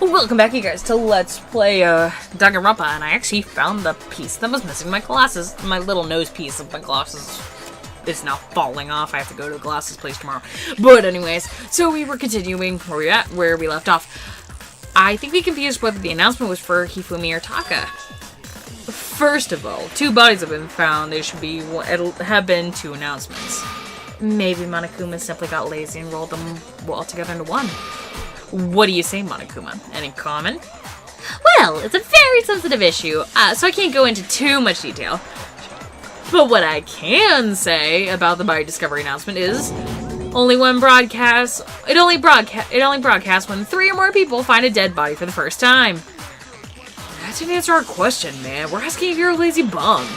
Welcome back, you guys, to Let's Play Danganronpa, and I actually found the piece that was missing my glasses. My little nose piece of my glasses is now falling off. I have to go to the glasses place tomorrow. But anyways, so we were continuing where we left off. I think we confused whether the announcement was for Hifumi or Taka. First of all, 2 bodies have been found. It'll have been 2 announcements. Maybe Monokuma simply got lazy and rolled them all together into one. What do you say, Monokuma? Any comment? Well, it's a very sensitive issue, so I can't go into too much detail. But what I can say about the body discovery announcement is it only broadcasts when 3 or more people find a dead body for the first time. That didn't answer our question, man. We're asking if you're a lazy bum.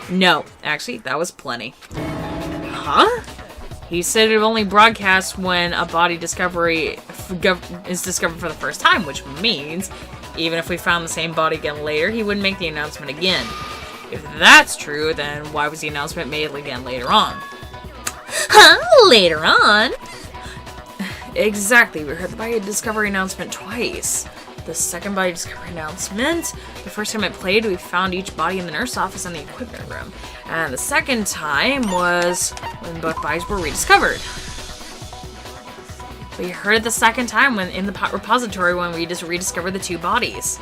No, actually, that was plenty. Huh? He said it only broadcasts when a body is discovered for the first time, which means even if we found the same body again later, he wouldn't make the announcement again. If that's true, then why was the announcement made again later on? Huh? Later on? Exactly, we heard the body discovery announcement twice. The second body discovery announcement, the first time it played, we found each body in the nurse office and the equipment room. And the second time was when both bodies were rediscovered. We heard it the second time when in the repository when we just rediscovered the 2 bodies.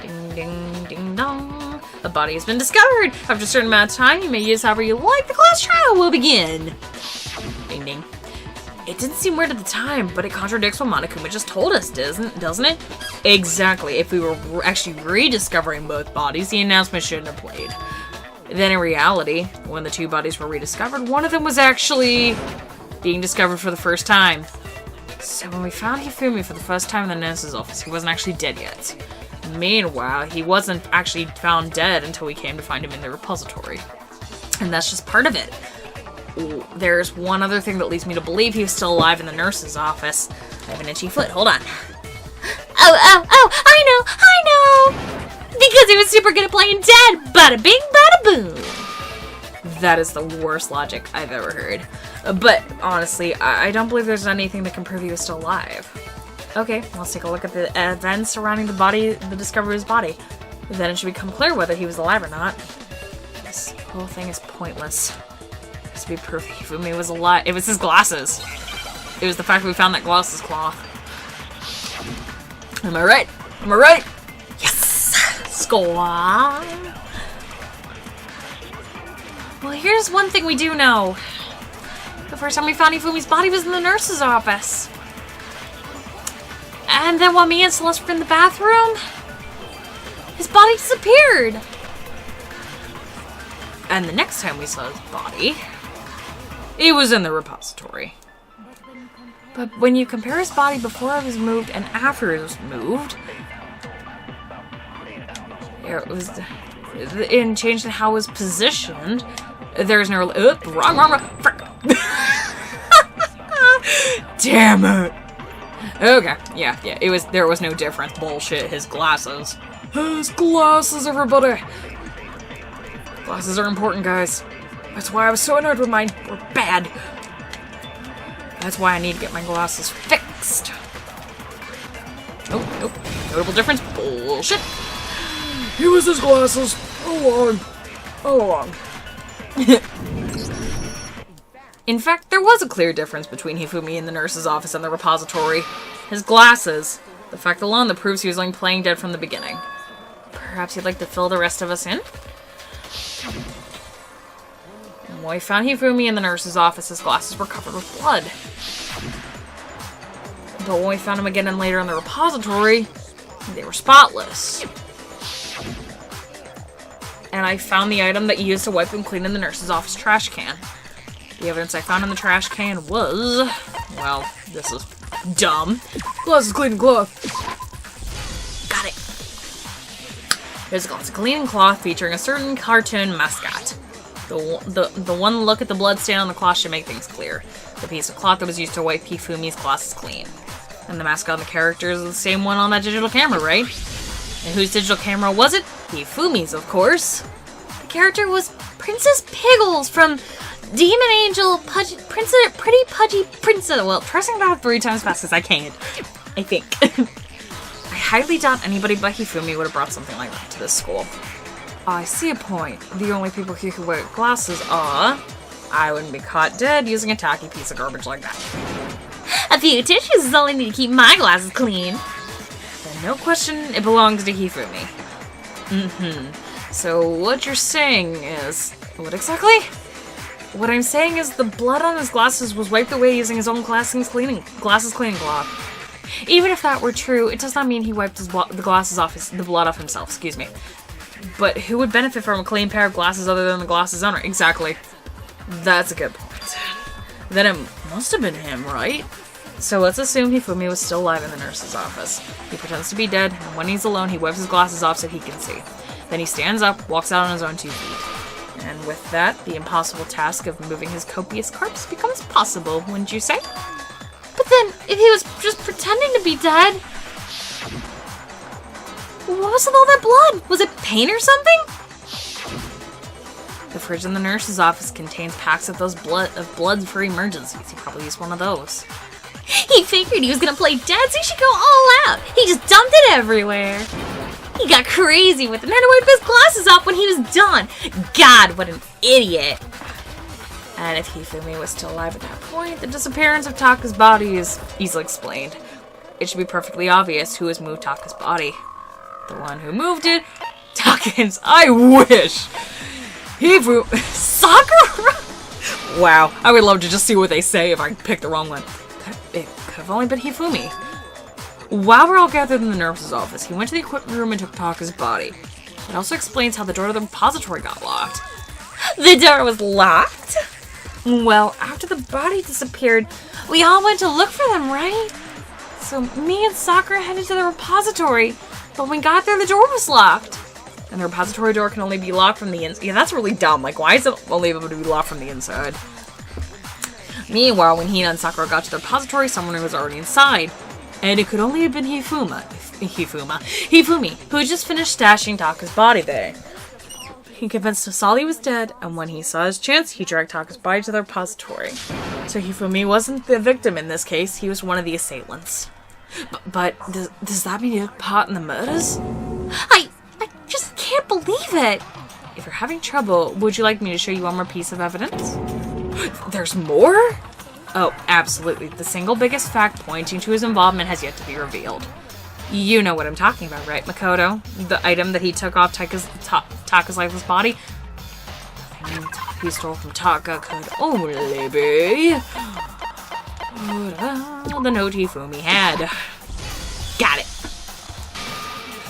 Ding ding ding dong. A body has been discovered. After a certain amount of time, you may use however you like. The class trial will begin. Ding ding. It didn't seem weird at the time, but it contradicts what Monokuma just told us, doesn't it? Exactly. If we were actually rediscovering both bodies, the announcement shouldn't have played. Then in reality, when the 2 bodies were rediscovered, one of them was actually being discovered for the first time. So when we found Hifumi for the first time in the nurse's office, he wasn't actually dead yet. Meanwhile, he wasn't actually found dead until we came to find him in the repository. And that's just part of it. There's one other thing that leads me to believe he was still alive in the nurse's office. I have an itchy foot. Hold on. Oh, I know! Because he was super good at playing dead! Bada bing, bada boom! That is the worst logic I've ever heard. But honestly, I don't believe there's anything that can prove he was still alive. Okay, let's take a look at the events surrounding the discovery of his body. Then it should become clear whether he was alive or not. This whole thing is pointless. To be proof Hifumi was alive. It was his glasses. It was the fact that we found that glasses cloth. Am I right? Am I right? Yes! Score! Well, here's one thing we do know. The first time we found Hifumi's body was in the nurse's office. And then while me and Celeste were in the bathroom, his body disappeared. And the next time we saw his body, it was in the repository. But when you compare his body before it was moved and after it was moved, it was in changed in how it was positioned. There's no wrong. Frick. Damn it. Okay, yeah. There was no difference. Bullshit. His glasses, everybody. Glasses are important, guys. That's why I was so annoyed with mine. Were bad. That's why I need to get my glasses fixed. Oh, nope. Notable difference. Bullshit. It was his glasses. All along. In fact, there was a clear difference between Hifumi in the nurse's office and the repository. His glasses. The fact alone that proves he was only playing dead from the beginning. Perhaps he'd like to fill the rest of us in? When we found Hifumi in the nurse's office, his glasses were covered with blood. But when we found him again and later in the repository, they were spotless. And I found the item that you used to wipe and clean in the nurse's office trash can. The evidence I found in the trash can was... well, this is dumb. Glasses cleaning cloth. Got it. Here's a glass of cleaning cloth featuring a certain cartoon mascot. The one look at the blood stain on the cloth should make things clear. The piece of cloth that was used to wipe Hifumi's glasses clean. And the mascot on the character is the same one on that digital camera, right? And whose digital camera was it? Hifumi's, of course. The character was Princess Piggles from Demon Angel, pretty pudgy princess. Well, pressing that 3 times fast because I can't. I think. I highly doubt anybody but Hifumi would have brought something like that to this school. I see a point. The only people here who wear glasses are... I wouldn't be caught dead using a tacky piece of garbage like that. A few tissues is all I need to keep my glasses clean. Then no question, it belongs to Hifumi. So what you're saying is... What exactly? What I'm saying is the blood on his glasses was wiped away using his own glasses cleaning cloth. Even if that were true, it does not mean he wiped the blood off himself, excuse me. But who would benefit from a clean pair of glasses other than the glasses owner? Exactly. That's a good point. Then it must have been him, right? So let's assume Hifumi was still alive in the nurse's office. He pretends to be dead, and when he's alone, he wipes his glasses off so he can see. Then he stands up, walks out on his own 2 feet. And with that, the impossible task of moving his copious corpse becomes possible, wouldn't you say? But then, if he was just pretending to be dead... What was with all that blood? Was it paint or something? The fridge in the nurse's office contains packs of those blood for emergencies. He probably used one of those. He figured he was gonna play dead, so he should go all out. He just dumped it everywhere. He got crazy with it and had to wipe his glasses off when he was done. God, what an idiot. And if Hifumi was still alive at that point, the disappearance of Taka's body is easily explained. It should be perfectly obvious who has moved Taka's body. The one who moved it, Taka. I wish! Sakura? Wow, I would love to just see what they say if I picked the wrong one. It could have only been Hifumi. While we're all gathered in the nurse's office, he went to the equipment room and took Taka's body. It also explains how the door to the repository got locked. The door was locked? Well, after the body disappeared, we all went to look for them, right? So me and Sakura headed to the repository, but when we got there, the door was locked. And the repository door can only be locked from the inside. Yeah, that's really dumb. Like, why is it only able to be locked from the inside? Meanwhile, when Hina and Sakura got to the repository, someone was already inside. And it could only have been Hifumi, who had just finished stashing Taka's body there. He convinced Asali he was dead, and when he saw his chance, he dragged Taka's body to the repository. So Hifumi wasn't the victim in this case, he was one of the assailants. But does that mean he took part in the murders? I just can't believe it. If you're having trouble, would you like me to show you one more piece of evidence? There's more? Oh, absolutely. The single biggest fact pointing to his involvement has yet to be revealed. You know what I'm talking about, right, Makoto? The item that he took off Taka's lifeless body? The thing he stole from Taka could only be... the note Hifumi had. Got it.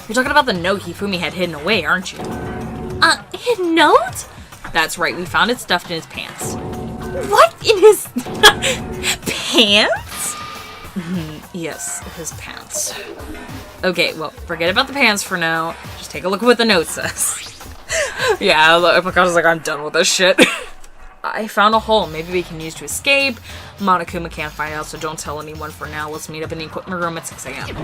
You're talking about the note Hifumi had hidden away, aren't you? Hidden note? That's right, we found it stuffed in his pants. What? In his... pants? Yes, his pants. Okay, well, forget about the pants for now. Just take a look at what the note says. Yeah, Makoto's like, I'm done with this shit. I found a hole. Maybe we can use to escape. Monokuma can't find out, so don't tell anyone for now. Let's meet up in the equipment room at 6 a.m.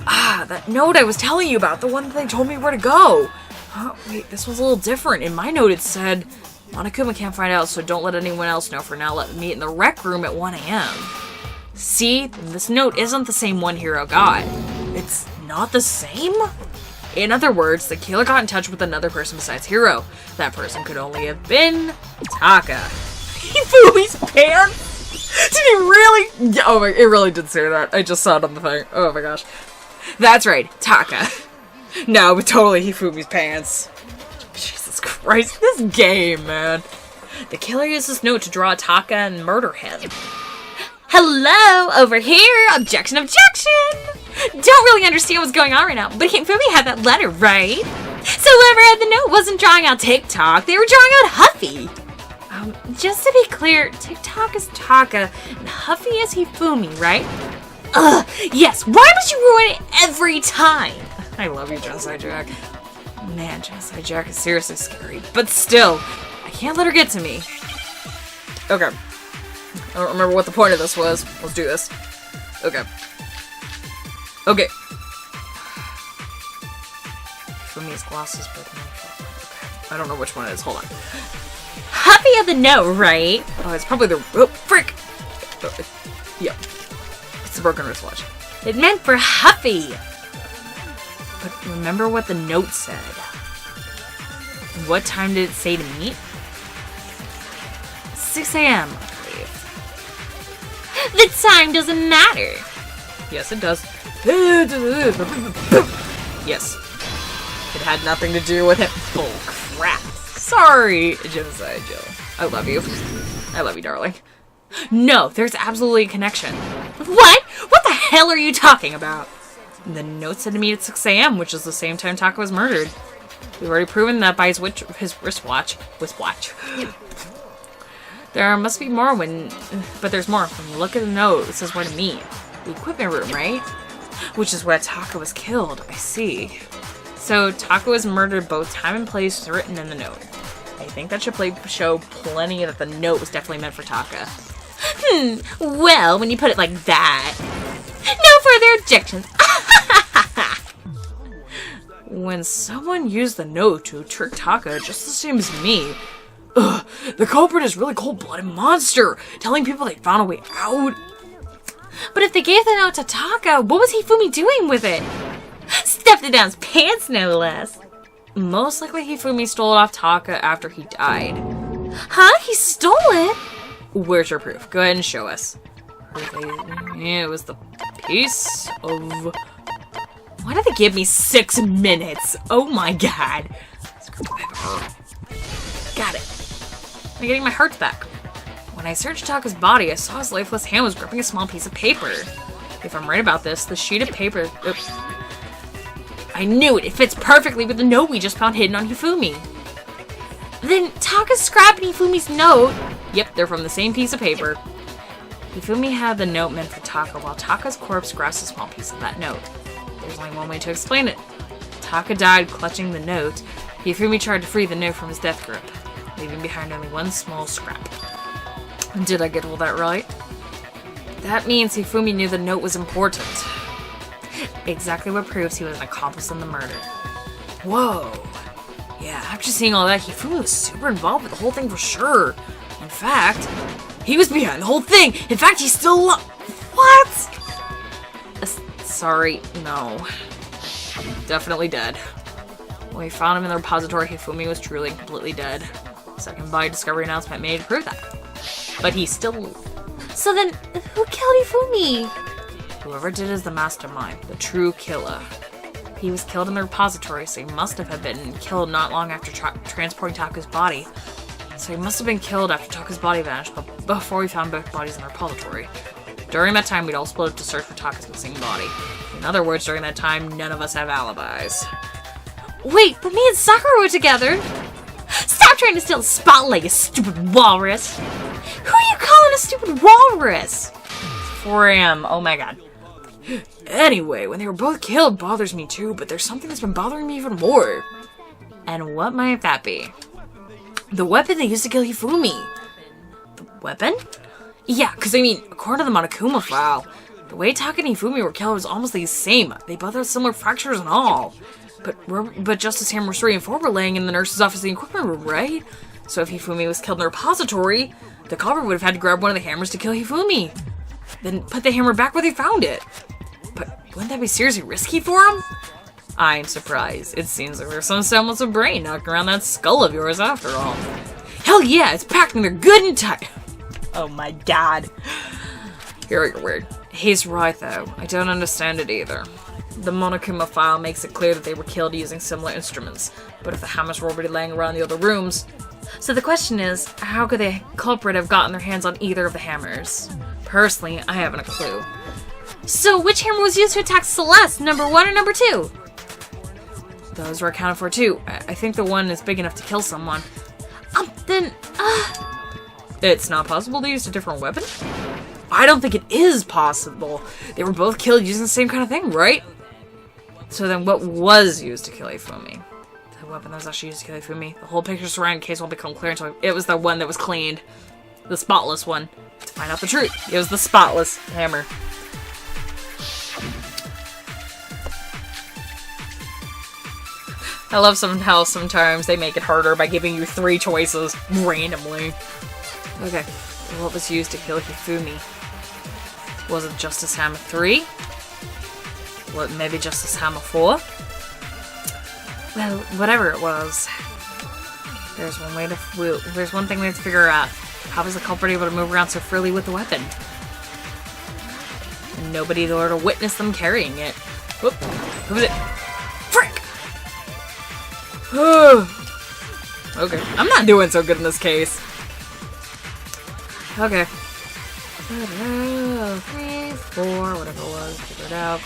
Ah, that note I was telling you about. The one that they told me where to go. Oh, wait, this was a little different. In my note it said, Monokuma can't find out, so don't let anyone else know for now. Let me meet in the rec room at 1 a.m. See, this note isn't the same one Hiro got. It's not the same? In other words, the killer got in touch with another person besides Hiro. That person could only have been Taka. Hifumi's pants? Did he really? Oh my, it really did say that. I just saw it on the thing. Oh my gosh. That's right, Taka. No, but totally Hifumi's pants. Jesus Christ, this game, man. The killer used this note to draw Taka and murder him. Hello, over here. Objection, objection. Don't really understand what's going on right now, but Hifumi had that letter, right? So whoever had the note wasn't drawing out TikTok, they were drawing out Huffy. Just to be clear, TikTok is Taka, and Huffy is Hifumi, right? Yes, why must you ruin it every time? I love you, Genocide Jack. Man, Genocide Jack is seriously scary, but still, I can't let her get to me. Okay. I don't remember what the point of this was. Let's do this. Okay. Okay. Hifumi's glasses, but no. Okay. I don't know which one it is. Hold on. Huffy of the note, right? Oh, it's probably the... Oh, frick! Yep. It's the broken wristwatch. It meant for Huffy. But remember what the note said. What time did it say to meet? 6 a.m., I believe. The time doesn't matter. Yes, it does. Yes. It had nothing to do with it. Bull crap. Sorry, Genocide Jill. I love you. I love you, darling. No, there's absolutely a connection. What? What the hell are you talking about? The note said to meet at 6 a.m., which is the same time Taka was murdered. We've already proven that by his wristwatch. There must be more but there's more. When you look at the note, it says where to meet. The equipment room, right? Which is where Taka was killed. I see. So Taka was murdered both time and place written in the note. I think that should show plenty that the note was definitely meant for Taka. Well, when you put it like that. No further objections. When someone used the note to trick Taka, just the same as me. Ugh, the culprit is a really cold-blooded monster, telling people they found a way out. But if they gave the note to Taka, what was Hifumi doing with it? Stuffed it down his pants, no less. Most likely Hifumi stole it off Taka after he died. Huh? He stole it? Where's your proof? Go ahead and show us. It was the piece of... Why did they give me 6 minutes? Oh my god. Got it. I'm getting my heart back. When I searched Taka's body, I saw his lifeless hand was gripping a small piece of paper. If I'm right about this, the sheet of paper... Oops. I knew it! It fits perfectly with the note we just found hidden on Hifumi. Then Taka's scrap and Hifumi's note... Yep, they're from the same piece of paper. Hifumi had the note meant for Taka, while Taka's corpse grasped a small piece of that note. There's only one way to explain it. Taka died clutching the note. Hifumi tried to free the note from his death grip, leaving behind only one small scrap. Did I get all that right? That means Hifumi knew the note was important. Exactly what proves he was an accomplice in the murder. Whoa. Yeah, after seeing all that, Hifumi was super involved with the whole thing for sure. In fact, he was behind the whole thing. In fact, he's still alive. What? Sorry, no. Definitely dead. When we found him in the repository, Hifumi was truly completely dead. Second body discovery announcement made to prove that. But he's still... So then, who killed Hifumi? Whoever did is the mastermind, the true killer. He was killed in the repository, so he must have been killed not long after transporting Taka's body. So he must have been killed after Taka's body vanished, but before we found both bodies in the repository. During that time, we'd all split up to search for Taka's missing body. In other words, during that time, none of us have alibis. Wait, but me and Sakura were together. Stop trying to steal the spotlight, you stupid walrus. Who are you calling a stupid walrus? 4 a.m. Oh my god. Anyway, when they were both killed bothers me too, but there's something that's been bothering me even more. And what might that be? The weapon they used to kill Hifumi. The weapon? Yeah, because I mean, according to the Monokuma file, the way Taka and Hifumi were killed was almost the same. They both had similar fractures and all. But Justice Hammers 3 and 4 were laying in the nurse's office in the equipment room, right? So if Hifumi was killed in the repository, the culprit would have had to grab one of the hammers to kill Hifumi. Then put the hammer back where they found it. But wouldn't that be seriously risky for him? I'm surprised. It seems like there's some semblance of brain knocking around that skull of yours after all. Hell yeah, it's packed and they're good and tight. Oh my god. You're weird. He's right though. I don't understand it either. The Monokuma file makes it clear that they were killed using similar instruments, but if the hammers were already laying around the other rooms... So the question is, how could the culprit have gotten their hands on either of the hammers? Personally, I haven't a clue. So which hammer was used to attack Celeste, number 1 or number 2? Those were accounted for too. I think the one is big enough to kill someone. It's not possible to use a different weapon? I don't think it is possible. They were both killed using the same kind of thing, right? So then what was used to kill Hifumi? The weapon that was actually used to kill Hifumi. The whole picture surrounding the case won't become clear until it was the one that was cleaned. The spotless one. To find out the truth, it was the spotless hammer. I love how sometimes they make it harder by giving you 3 choices randomly. Okay, what was used to kill Hifumi? Was it Justice Hammer 3? What, maybe Justice Hammer 4? Well, whatever it was, there's one thing we have to figure out. How was the culprit able to move around so freely with the weapon? And nobody there to witness them carrying it. Whoop. Who was it? Frick! Okay, I'm not doing so good in this case. Okay. 3, 4, whatever it was. Figure it out.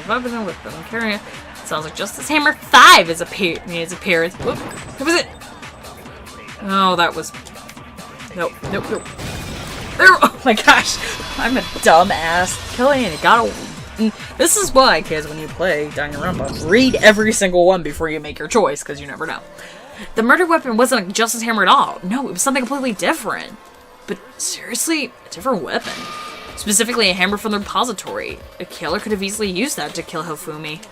Weapon with them carrying it. Sounds like Justice Hammer 5 is appearance. Whoop. Who was it? Oh, that was... Nope. Oh my gosh. I'm a dumbass. Killing it. Gotta... This is why, kids, when you play Danganronpa, read every single one before you make your choice, because you never know. The murder weapon wasn't a Justice Hammer at all. No, it was something completely different. But seriously, a different weapon. Specifically, a hammer from the repository. A killer could have easily used that to kill Hifumi.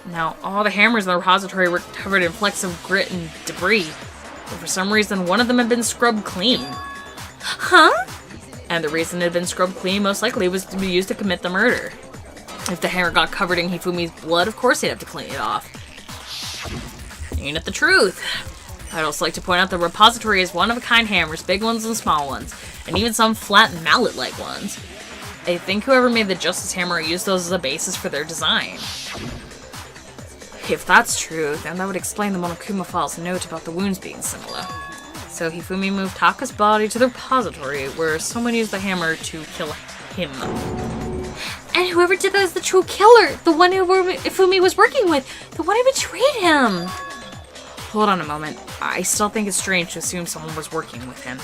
Now, all the hammers in the repository were covered in flecks of grit and debris. But for some reason, one of them had been scrubbed clean. Huh? And the reason it had been scrubbed clean, most likely, was to be used to commit the murder. If the hammer got covered in Hifumi's blood, of course they'd have to clean it off. Ain't it the truth? I'd also like to point out the repository is one-of-a-kind hammers, big ones and small ones, and even some flat mallet-like ones. I think whoever made the Justice Hammer used those as a basis for their design. If that's true, then that would explain the Monokuma file's note about the wounds being similar. So Hifumi moved Taka's body to the repository, where someone used the hammer to kill him. And whoever did that is the true killer, the one who Hifumi was working with, the one who betrayed him. Hold on a moment. I still think it's strange to assume someone was working with him.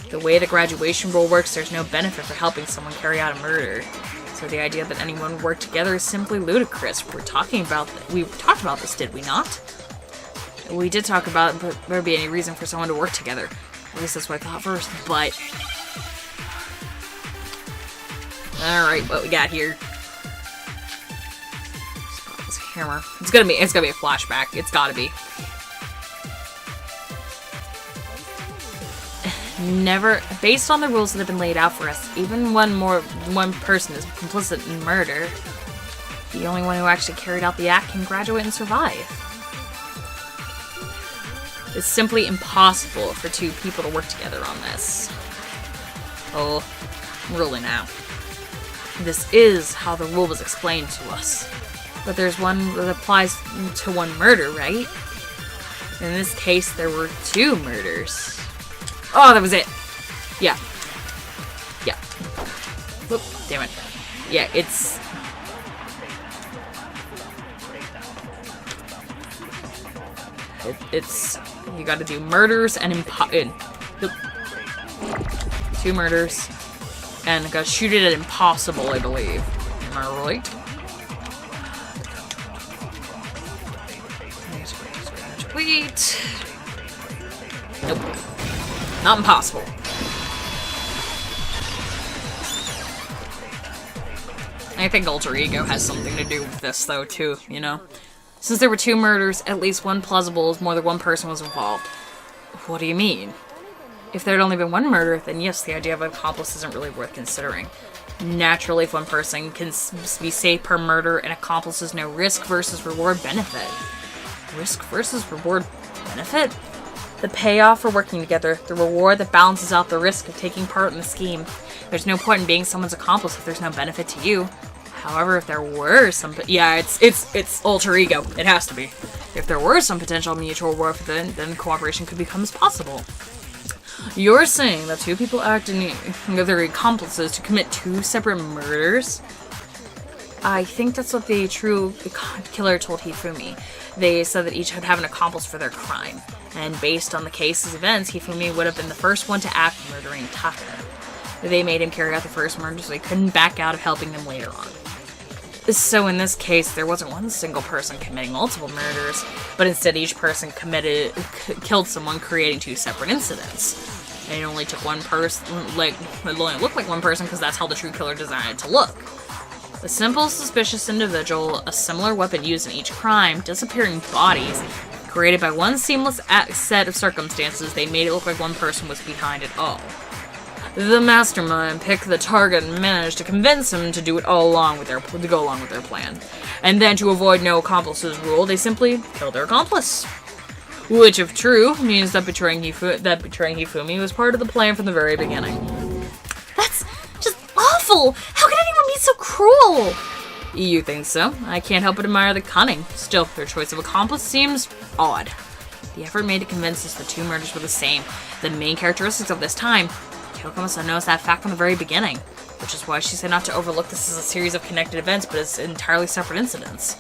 The way the graduation rule works, there's no benefit for helping someone carry out a murder. So the idea that anyone would work together is simply ludicrous. We talked about this, did we not? We did talk about it, but there'd be any reason for someone to work together. At least that's what I thought first, but... Alright, what we got here? This hammer. It's gonna be a flashback. It's gotta be. Never, based on the rules that have been laid out for us, even when one person is complicit in murder, the only one who actually carried out the act can graduate and survive. It's simply impossible for 2 people to work together on this. Oh, really now. This is how the rule was explained to us. But there's one that applies to one murder, right? In this case, there were 2 murders. Oh, that was it. Yeah. Yeah. Whoop, damn it. Yeah, it's... It's... You gotta do murders and 2 murders. And gotta shoot it at impossible, I believe. Am I right? Wait. Nope. Not impossible. I think alter ego has something to do with this, though, too, you know? Since there were 2 murders, at least one plausible is more than one person was involved. What do you mean? If there had only been 1 murder, then yes, the idea of an accomplice isn't really worth considering. Naturally, if one person can be safe per murder, an accomplice is no risk versus reward benefit. Risk versus reward benefit? The payoff for working together, the reward that balances out the risk of taking part in the scheme. There's no point in being someone's accomplice if there's no benefit to you. However, if there were some... Yeah, it's alter ego. It has to be. If there were some potential mutual reward for them, then cooperation could become possible. You're saying that 2 people acting as their accomplices to commit 2 separate murders? I think that's what the true killer told Hifumi. They said that each would have an accomplice for their crime. And based on the case's events, Hifumi would have been the first one to act murdering Taka. They made him carry out the first murder so he couldn't back out of helping them later on. So in this case, there wasn't one single person committing multiple murders, but instead each person killed someone, creating 2 separate incidents. And it only took one person, it only looked like one person because that's how the true killer designed it to look. A simple, suspicious individual, a similar weapon used in each crime, disappearing bodies, Created by one seamless set of circumstances, they made it look like one person was behind it all. The mastermind picked the target and managed to convince him to do it all along with to go along with their plan. And then, to avoid no accomplices rule, they simply killed their accomplice. Which, if true, means that betraying Hifumi was part of the plan from the very beginning. That's just awful! How could anyone be so cruel? You think so? I can't help but admire the cunning. Still, their choice of accomplice seems odd. The effort made to convince us the two murders were the same. The main characteristics of this time. Kyoko must have noticed that fact from the very beginning, which is why she said not to overlook this as a series of connected events, but as entirely separate incidents.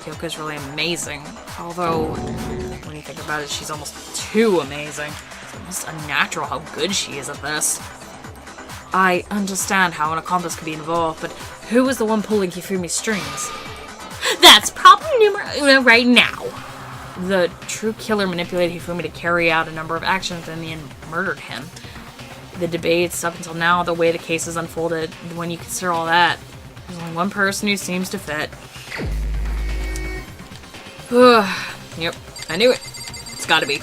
Kyoko is really amazing, although, when you think about it, she's almost too amazing. It's almost unnatural how good she is at this. I understand how an accomplice could be involved, but who was the one pulling Hifumi's strings? That's problem numero uno right now. The true killer manipulated Hifumi to carry out a number of actions and then murdered him. The debates up until now, the way the case has unfolded, when you consider all that, there's only one person who seems to fit. Yep, I knew it. It's gotta be.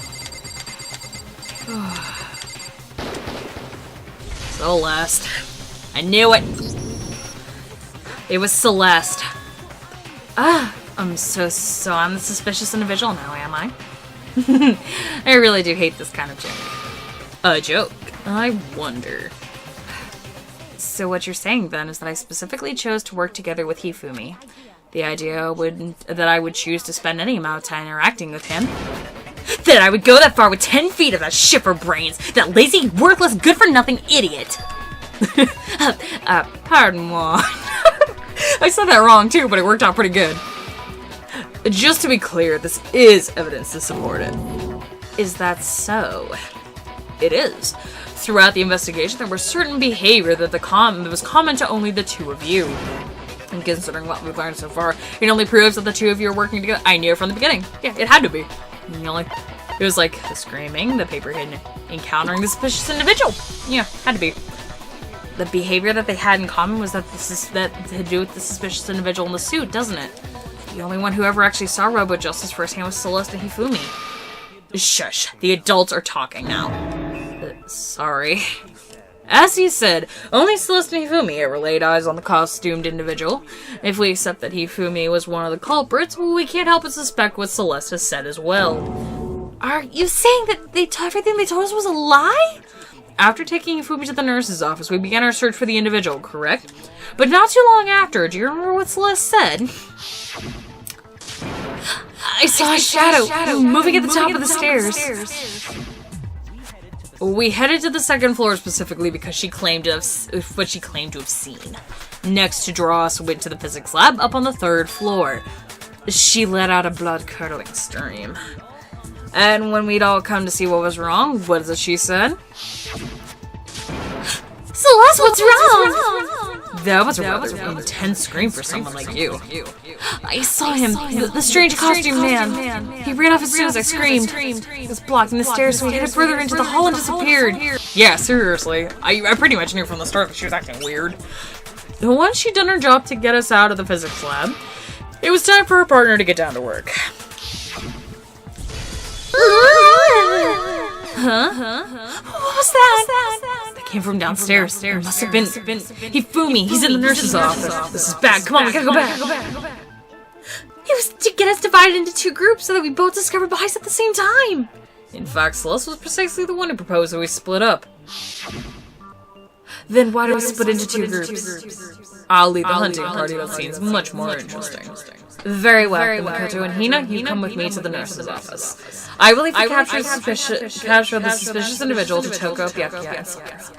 Celeste. I knew it. It was Celeste. I'm I'm the suspicious individual now, am I? I really do hate this kind of joke. A joke? I wonder. So what you're saying then is that I specifically chose to work together with Hifumi. The idea that I would choose to spend any amount of time interacting with him. That I would go that far with 10 feet of that shifter brains, that lazy, worthless, good-for-nothing idiot. Pardon moi. I said that wrong too, but it worked out pretty good. Just to be clear, this is evidence to support it. Is that so? It is. Throughout the investigation, there was certain behavior that was common to only the two of you. And considering what we've learned so far, it only proves that the two of you are working together. I knew it from the beginning. Yeah, it had to be. It was like the screaming, the paper hidden, encountering the suspicious individual. Yeah, had to be. The behavior that they had in common was that that had to do with the suspicious individual in the suit, doesn't it? The only one who ever actually saw Robo Justice firsthand was Celeste and Hifumi. Shush, the adults are talking now. Sorry. As he said, only Celeste and Hifumi ever laid eyes on the costumed individual. If we accept that Hifumi was one of the culprits, well, we can't help but suspect what Celeste has said as well. Are you saying that everything they told us was a lie? After taking Hifumi to the nurse's office, we began our search for the individual, correct? But not too long after, do you remember what Celeste said? I saw a shadow moving at the top of the stairs. We headed to the second floor specifically because she claimed to have seen. Next to draw us went to the physics lab up on the third floor. She let out a blood-curdling scream. And when we'd all come to see what was wrong, what is it she said? Celeste, what's wrong? That was a rather intense scream for someone like you. I saw him, the strange costume man. He ran off as soon as I screamed. He was blocking the stairs, so he headed further into the hall and disappeared. Yeah, seriously. I pretty much knew from the start that she was acting weird. Once she'd done her job to get us out of the physics lab, it was time for her partner to get down to work. What was that? They came from downstairs. It must have been Hifumi. He's in the nurse's office. This is bad. Come on, we gotta go back. It was to get us divided into two groups so that we both discovered Bice at the same time. In fact, Celeste was precisely the one who proposed that we split up. Then why do we split into two groups? I'll lead the hunting party. That seems much more interesting. Very well. Makoto and Hina, you come with me to the nurse's office. I will leave to capture the suspicious individual to Toko, Byakuya, and Sokka.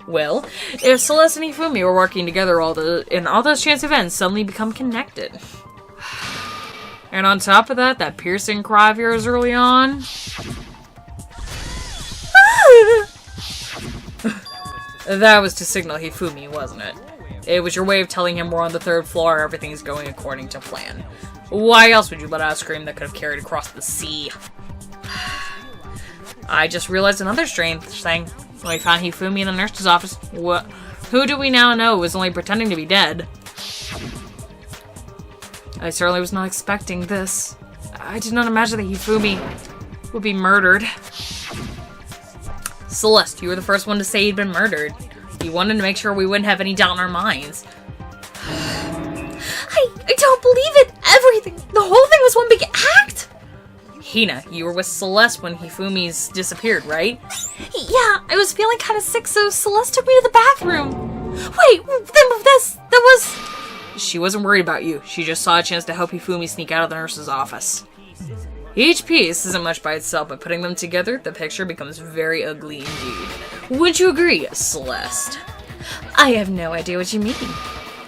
Well, if Celeste and Hifumi were working together, all those chance events suddenly become connected. And on top of that, that piercing cry of yours early on. That was to signal Hifumi, wasn't it? It was your way of telling him we're on the third floor, everything's going according to plan. Why else would you let out a scream that could have carried across the sea? I just realized another strange thing. When we found Hifumi in the nurse's office, who do we now know was only pretending to be dead? I certainly was not expecting this. I did not imagine that Hifumi would be murdered. Celeste, you were the first one to say he'd been murdered. You wanted to make sure we wouldn't have any doubt in our minds. I don't believe it! Everything! The whole thing was one big act! Hina, you were with Celeste when Hifumi's disappeared, right? Yeah, I was feeling kind of sick, so Celeste took me to the bathroom. Wait, that was... She wasn't worried about you. She just saw a chance to help Hifumi sneak out of the nurse's office. Each piece isn't much by itself, but putting them together, the picture becomes very ugly indeed. Would you agree, Celeste? I have no idea what you mean.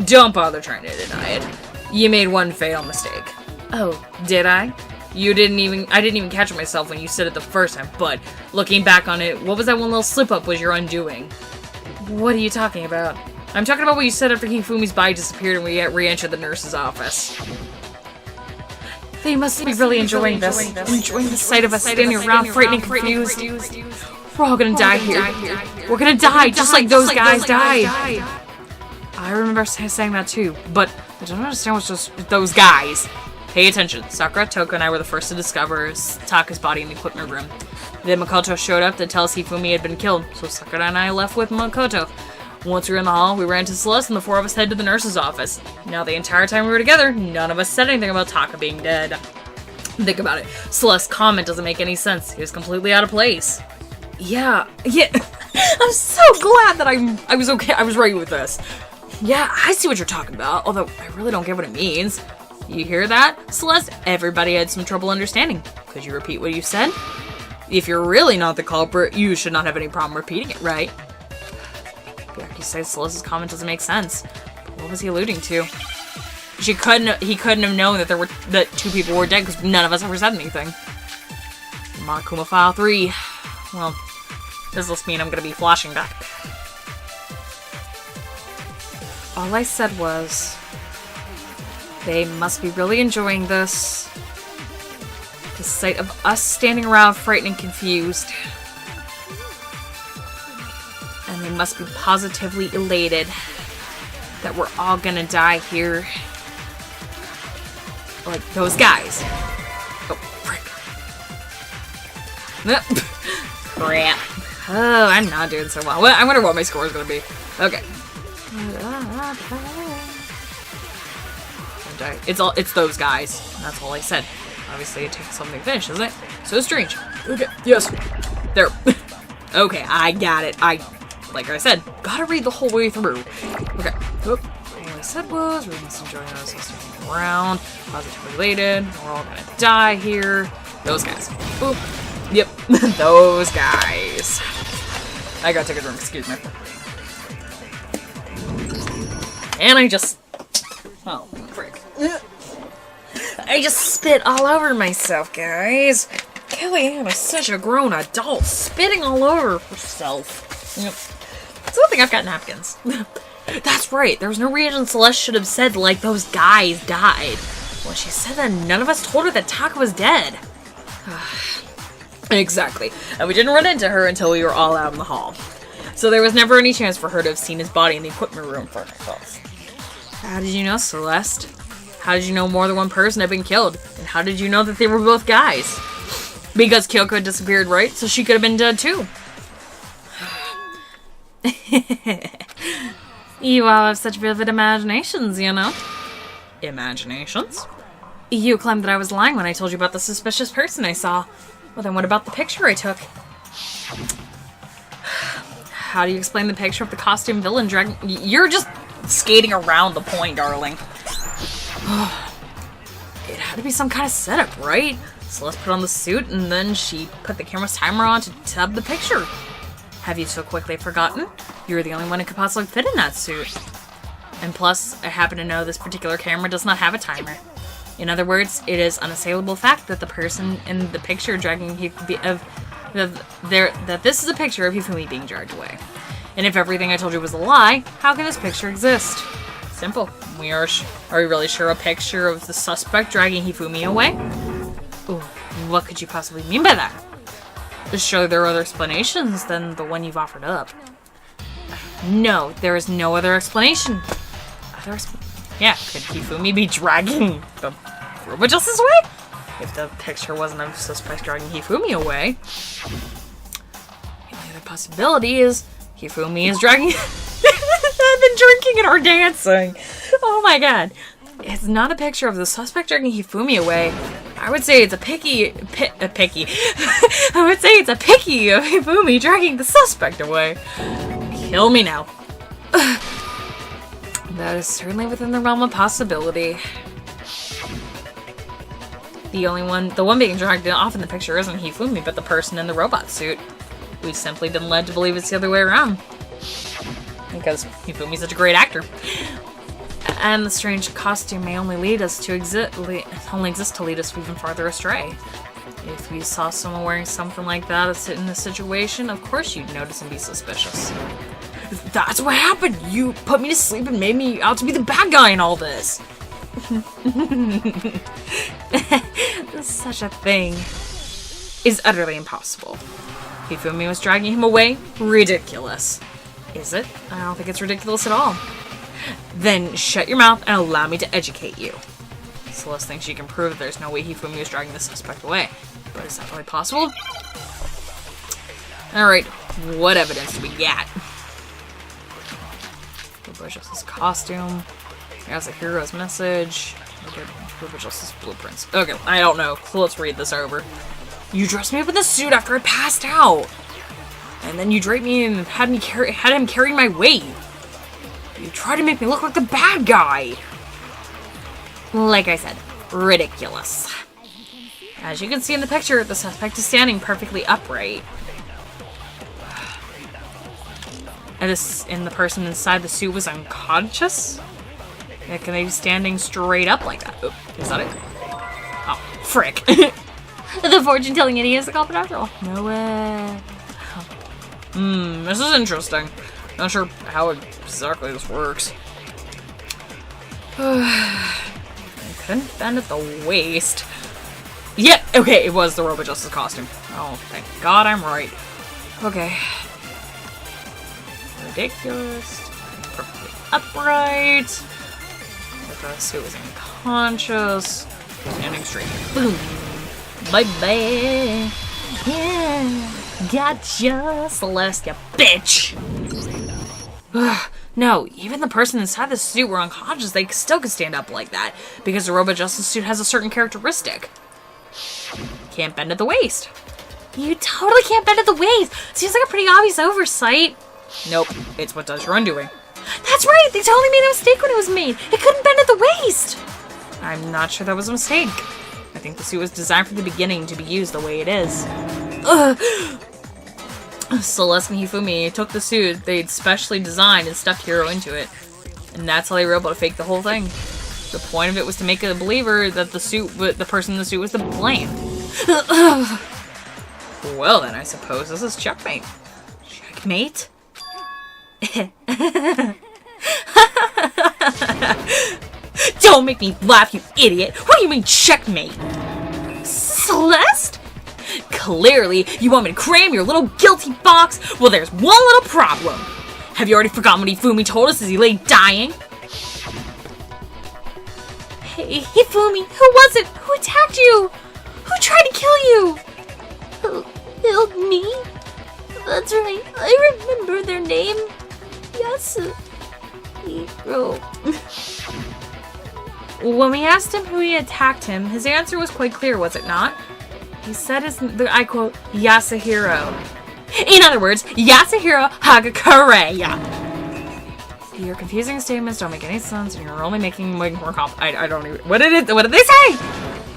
Don't bother trying to deny it. You made one fatal mistake. Oh, did I? I didn't even catch myself when you said it the first time, but looking back on it, what was that one little slip-up was your undoing? What are you talking about? I'm talking about what you said after Hifumi's body disappeared and we re-entered the nurse's office. They must be really enjoying this. Enjoying the sight of us standing around, frightened and confused. We're all gonna die here. We're gonna die just like those guys died. I remember saying that too, but I don't understand what's just those guys. Pay attention. Sakura, Toko, and I were the first to discover Taka's body in the equipment room. Then Makoto showed up to tell us Hifumi had been killed, so Sakura and I left with Makoto. Once we were in the hall, we ran to Celeste and the four of us headed to the nurse's office. Now, the entire time we were together, none of us said anything about Taka being dead. Think about it. Celeste's comment doesn't make any sense. He was completely out of place. Yeah. I'm so glad that I was okay. I was right with this. Yeah, I see what you're talking about, although I really don't get what it means. You hear that, Celeste? Everybody had some trouble understanding. Could you repeat what you said? If you're really not the culprit, you should not have any problem repeating it, right? Like you say, Celeste's comment doesn't make sense. But what was he alluding to? He couldn't have known that two people were dead because none of us ever said anything. Monokuma File 3. Well, does this mean I'm gonna be flashing back? All I said was, they must be really enjoying this. The sight of us standing around frightened and confused. And they must be positively elated that we're all gonna die here. Like those guys. Oh, frick. Crap. Oh, I'm not doing so well. I wonder what my score is gonna be. Okay. It's those guys. That's all I said. Obviously it takes something to finish, doesn't it? So strange. Okay, yes. There. Okay, I got it. Like I said, gotta read the whole way through. Okay. Oop. All I said was, we're just enjoying us sticking around. Positively related. We're all gonna die here. Those guys. Oop. Yep. Those guys. I gotta take a drink, excuse me. And I just... Oh, frick. I just spit all over myself, guys. Kellyanne is such a grown adult, spitting all over herself. Yep. It's a good thing I've got napkins. That's right, there was no reason Celeste should have said, like, those guys died. Well, she said that none of us told her that Taka was dead. Exactly. And we didn't run into her until we were all out in the hall. So there was never any chance for her to have seen his body in the equipment room for herself. How did you know, Celeste? How did you know more than one person had been killed? And how did you know that they were both guys? Because Kyoko had disappeared, right? So she could have been dead too. You all have such vivid imaginations, you know? Imaginations? You claimed that I was lying when I told you about the suspicious person I saw. Well, then what about the picture I took? How do you explain the picture of the costume villain dragging... You're just skating around the point, darling. It had to be some kind of setup, right? Celeste put on the suit, and then she put the camera's timer on to tub the picture. Have you so quickly forgotten? You're the only one who could possibly fit in that suit. And plus, I happen to know this particular camera does not have a timer. In other words, it is unassailable fact that the person in the picture dragging that this is a picture of Hifumi being dragged away. And if everything I told you was a lie, how can this picture exist? Simple. Are we really sure a picture of the suspect dragging Hifumi away? Ooh, what could you possibly mean by that? Surely there are other explanations than the one you've offered up. No, there is no other explanation. Yeah, could Hifumi be dragging the robot just this way? If the picture wasn't of suspect dragging Hifumi away, the other possibility is Hifumi is dragging the drinking and or dancing. Oh my god. It's not a picture of the suspect dragging Hifumi away. I would say it's a picky. I would say it's a picky of Hifumi dragging the suspect away. Kill me now. That is certainly within the realm of possibility. The one being dragged off in the picture isn't Hifumi, but the person in the robot suit. We simply been led to believe it's the other way around. Because Hifumi's such a great actor. And the strange costume may only exist to lead us even farther astray. If we saw someone wearing something like that in this situation, of course you'd notice and be suspicious. That's what happened! You put me to sleep and made me out to be the bad guy in all this! Such a thing is utterly impossible. Hifumi was dragging him away? Ridiculous. Is it? I don't think it's ridiculous at all. Then shut your mouth and allow me to educate you. Celeste thinks she can prove that there's no way Hifumi was dragging the suspect away. But is that really possible? Alright, what evidence do we get? Robojustice's costume. There's a hero's message. Robojustice's blueprints. Okay, I don't know. Let's read this over. You dressed me up in the suit after I passed out. And then you draped me and had him carrying my weight. You tried to make me look like the bad guy. Like I said, ridiculous. As you can see in the picture, the suspect is standing perfectly upright. And the person inside the suit was unconscious? Yeah, can they be standing straight up like that? Oh, is that it? Oh, frick. The fortune-telling idiot is the culprit after all. No way. This is interesting. Not sure how exactly this works. I couldn't bend at the waist. Yep, okay, it was the Robojustice costume. Oh, thank God I'm right. Okay. Ridiculous. Perfectly upright. The suit was unconscious. Standing straight. Boom. Bye-bye. Yeah. Gotcha, Celeste, you bitch. No, even the person inside the suit were unconscious. They still could stand up like that because the Robojustice suit has a certain characteristic. Can't bend at the waist. You totally can't bend at the waist. Seems like a pretty obvious oversight. Nope, it's what does your undoing. That's right, they totally made a mistake when it was made. It couldn't bend at the waist. I'm not sure that was a mistake. I think the suit was designed from the beginning to be used the way it is. Celeste and Hifumi took the suit they'd specially designed and stuck Hiro into it. And that's how they were able to fake the whole thing. The point of it was to make a believer that the person in the suit was to blame. Well then, I suppose this is checkmate. Checkmate? Don't make me laugh, you idiot! What do you mean checkmate? Celeste? Clearly, you want me to cram your little guilty box? Well, there's one little problem. Have you already forgotten what Hifumi told us as he lay dying? Hey, Hifumi, who was it? Who attacked you? Who tried to kill you? Who killed me? That's right, I remember their name. Yasuhiro. When we asked him who he attacked him, his answer was quite clear, was it not? He said I quote, Yasuhiro. In other words, Yasuhiro Hagakureya. Your confusing statements don't make any sense, and you're only making more I don't even. What did they say?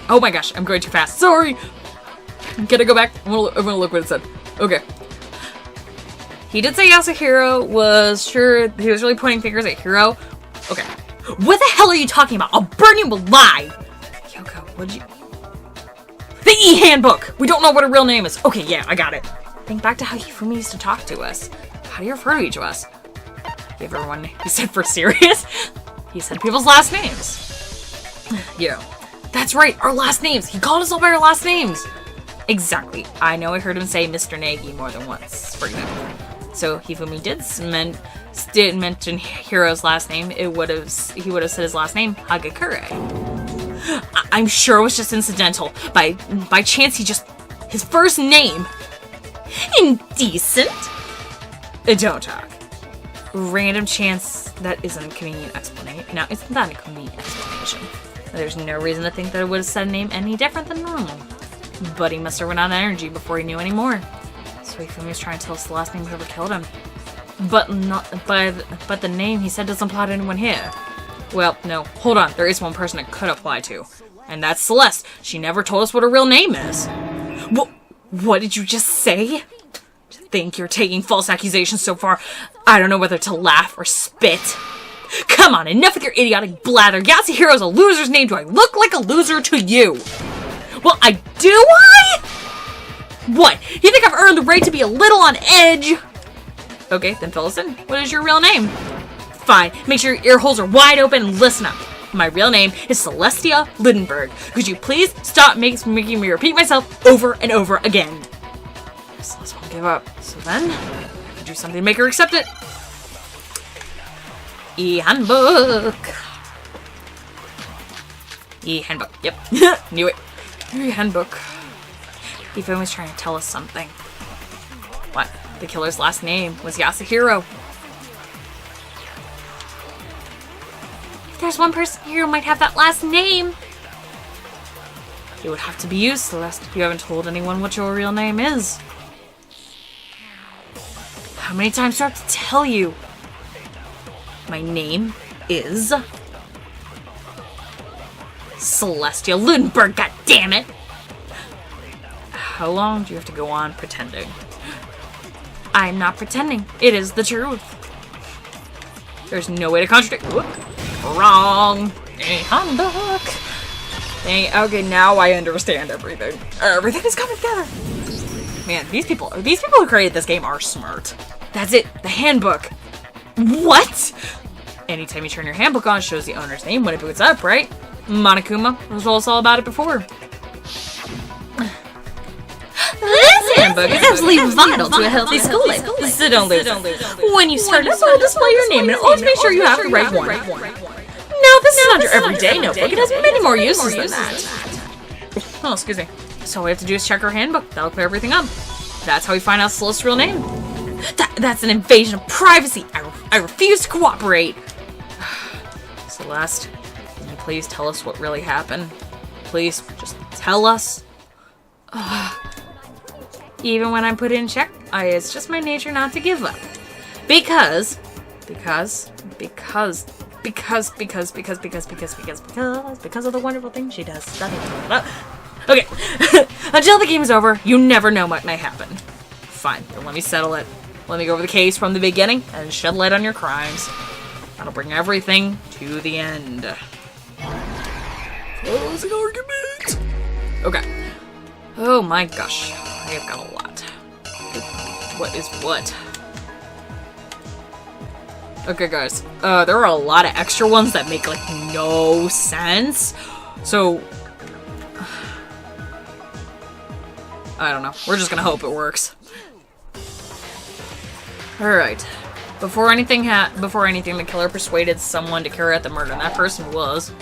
Oh my gosh, I'm going too fast. Sorry. Can I go back? I'm gonna look what it said. Okay. He did say Yasuhiro was sure he was really pointing fingers at Hiro. Okay. What the hell are you talking about? I'll burn you alive! Kyoko, what'd you... The E-handbook! We don't know what her real name is. Okay, yeah, I got it. Think back to how Hifumi used to talk to us. How do you refer to each of us? Give everyone... He said for serious? He said people's last names. Yeah. That's right, our last names. He called us all by our last names. Exactly. I know I heard him say Mr. Nagi more than once, for example. So Hifumi did mention Hiro's last name. He would have said his last name, Hagakure. I'm sure it was just incidental. By chance, his first name. Indecent? Don't talk. Random chance, that isn't a convenient explanation. No, it's not a convenient explanation. There's no reason to think that it would have said a name any different than normal. But he must have run out of energy before he knew any more. So Ifumi was trying to tell us the last name of whoever killed him. But the name he said doesn't apply to anyone here. Well, no, hold on. There is one person it could apply to. And that's Celeste. She never told us what her real name is. What did you just say? Think you're taking false accusations so far? I don't know whether to laugh or spit. Come on, enough with your idiotic blather. Yasuhiro's a loser's name. Do I look like a loser to you? Well, do I? What? You think I've earned the right to be a little on edge? Okay, then fill us in. What is your real name? Fine. Make sure your ear holes are wide open and listen up. My real name is Celestia Lindenberg. Could you please stop making me repeat myself over and over again? Celeste won't give up. So then, I have to do something to make her accept it. E-handbook. E-handbook. Yep. Knew it. E-handbook. Ifumi was trying to tell us something. What? The killer's last name was Yasuhiro. If there's one person here who might have that last name. It would have to be you, Celeste. You haven't told anyone what your real name is. How many times do I have to tell you? My name is Celestia Lindenberg, goddammit! How long do you have to go on pretending? I'm not pretending. It is the truth. There's no way to contradict. Whoop. Wrong. Handbook. Okay, now I understand everything. Everything is coming together. Man, these people who created this game are smart. That's it. The handbook. What? Anytime you turn your handbook on, it shows the owner's name when it boots up, right? Monokuma was told us all about it before. This handbook is absolutely vital to a healthy schooling. So don't lose it. When you start up, it'll display your name, and always make sure you have the right one. Now, this is not your everyday notebook. It has many more uses than that. Oh, excuse me. So all we have to do is check our handbook. That'll clear everything up. That's how we find out Celeste's real name. That's an invasion of privacy. I refuse to cooperate. Celeste, can you please tell us what really happened? Please, just tell us. Even when I'm put in check, it's just my nature not to give up. Because of the wonderful things she does. Okay, until the game's over, you never know what may happen. Fine, then let me settle it. Let me go over the case from the beginning and shed light on your crimes. That'll bring everything to the end. Closing argument. Okay. Oh my gosh, I have got a lot. What is what? Okay, guys. There are a lot of extra ones that make like no sense. So I don't know. We're just gonna hope it works. Alright. Before anything, the killer persuaded someone to carry out the murder, and that person was...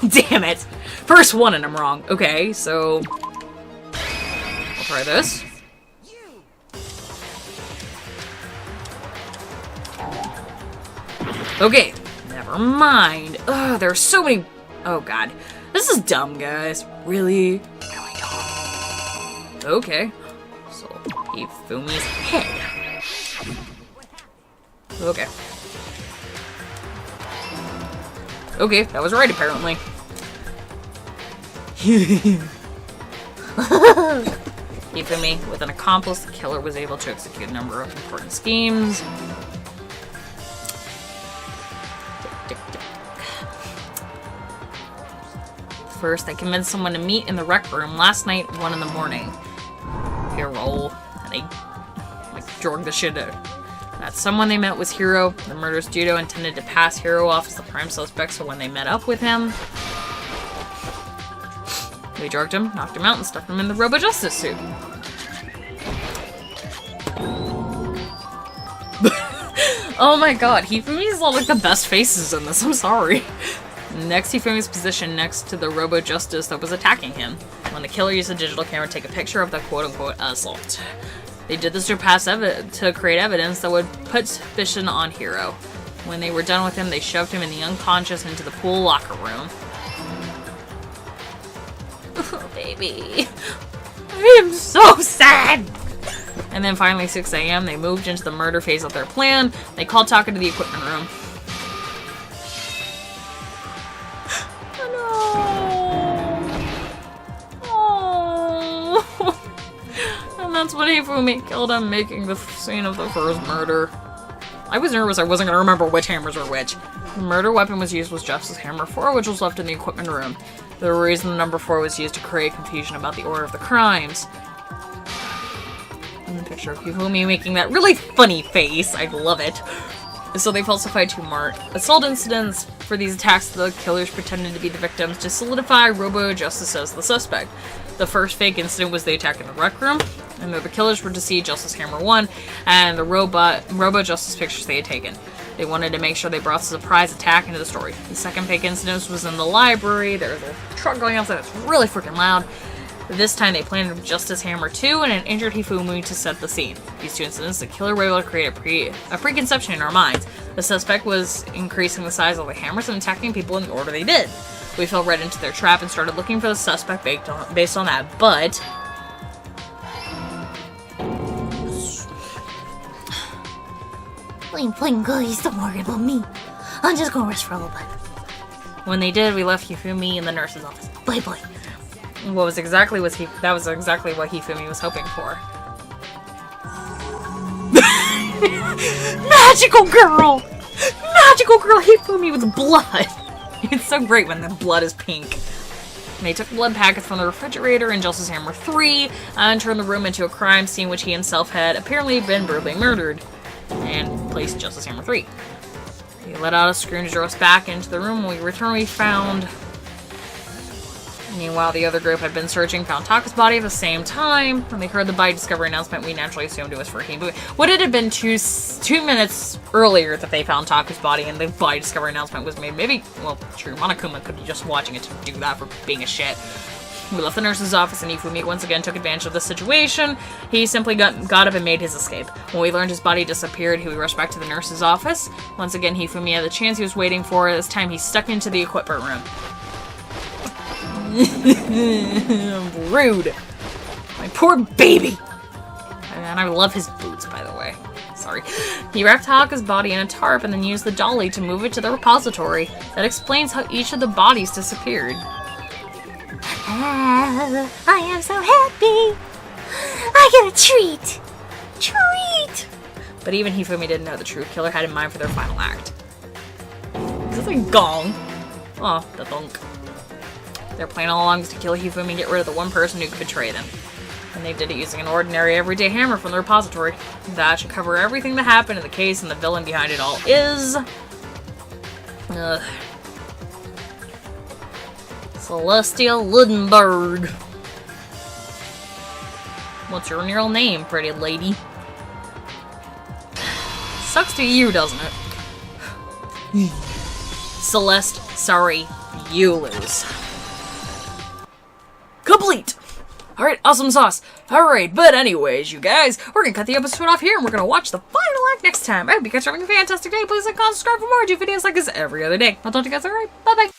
Damn it! First one and I'm wrong. Okay, so... I'll try this. Okay, never mind. Ugh, there are so many... Oh god. This is dumb, guys. Really? Really dumb. Okay. So, Ifumi's head. Okay. Okay, that was right, apparently. Ifumi, with an accomplice, the killer was able to execute a number of important schemes. First, I convinced someone to meet in the rec room last night, 1 in the morning. Here, roll. And they drug the shit out. That someone they met was Hiro. The murderous judo intended to pass Hiro off as the prime suspect, so when they met up with him, they drugged him, knocked him out, and stuffed him in the Robo-Justice suit. Oh my god, Hifumi's all like the best faces in this, I'm sorry. Next, Hifumi's positioned next to the Robo-Justice that was attacking him, when the killer used a digital camera to take a picture of the quote-unquote assault. They did this to create evidence that would put suspicion on Hiro. When they were done with him, they shoved him in the unconscious into the pool locker room. Oh, baby. I am so sad! And then finally, 6 a.m., they moved into the murder phase of their plan. They called Taka to the equipment room. That's when Hifumi killed him, making the scene of the first murder. I was nervous I wasn't going to remember which hammers were which. The murder weapon was used was Justice Hammer 4, which was left in the equipment room. The reason the number 4 was used to create confusion about the order of the crimes. And the picture of Hifumi making that really funny face. I love it. So they falsified 2 more assault incidents. For these attacks, the killers pretended to be the victims to solidify Robo-Justice as the suspect. The first fake incident was the attack in the rec room, and the killers were to see Justice Hammer 1 and the Robo-Justice pictures they had taken. They wanted to make sure they brought the surprise attack into the story. The second fake incident was in the library. There was a truck going outside that's really freaking loud. This time they planted Justice Hammer 2 and an injured Hifumi to set the scene. These 2 incidents, the killer were able to create a preconception in our minds. The suspect was increasing the size of the hammers and attacking people in the order they did. We fell right into their trap and started looking for the suspect based on that, but... Plain guys, don't worry about me. I'm just gonna rest for a little bit. When they did, we left Hifumi in the nurse's office. Bye-bye. That was exactly what Hifumi was hoping for. Magical girl! Magical girl Hifumi with blood! It's so great when the blood is pink. They took blood packets from the refrigerator in Justice Hammer 3 and turned the room into a crime scene which he himself had apparently been brutally murdered, and placed Justice Hammer 3. He let out a scream to draw us back into the room. When we returned, we found... Meanwhile, the other group had been searching, found Taka's body at the same time. When they heard the body discovery announcement, we naturally assumed it was for Hifumi. Would it have been two minutes earlier that they found Taka's body and the body discovery announcement was made? Maybe, well, true, Monokuma could be just watching it to do that for being a shit. We left the nurse's office and Hifumi once again took advantage of the situation. He simply got up and made his escape. When we learned his body disappeared, he rushed back to the nurse's office. Once again, Hifumi had the chance he was waiting for. This time, he stuck into the equipment room. Rude. My poor baby. And I love his boots, by the way. Sorry. He wrapped Taka's body in a tarp and then used the dolly to move it to the repository. That explains how each of the bodies disappeared. I am so happy. I get a treat. Treat. But even Hifumi didn't know the true killer had in mind for their final act. Is this a gong? Oh, the thunk. Their plan all along was to kill Hifumi and get rid of the one person who could betray them. And they did it using an ordinary everyday hammer from the repository. That should cover everything that happened in the case, and the villain behind it all is... Celestia Ludenberg. What's your real name, pretty lady? Sucks to you, doesn't it? Celeste, sorry, you lose. Complete! Alright, awesome sauce. Alright, but anyways, you guys, we're gonna cut the episode off here and we're gonna watch the final act next time. I hope you guys are having a fantastic day. Please like, comment, subscribe for more. I do videos like this every other day. I'll talk to you guys, alright? Bye-bye.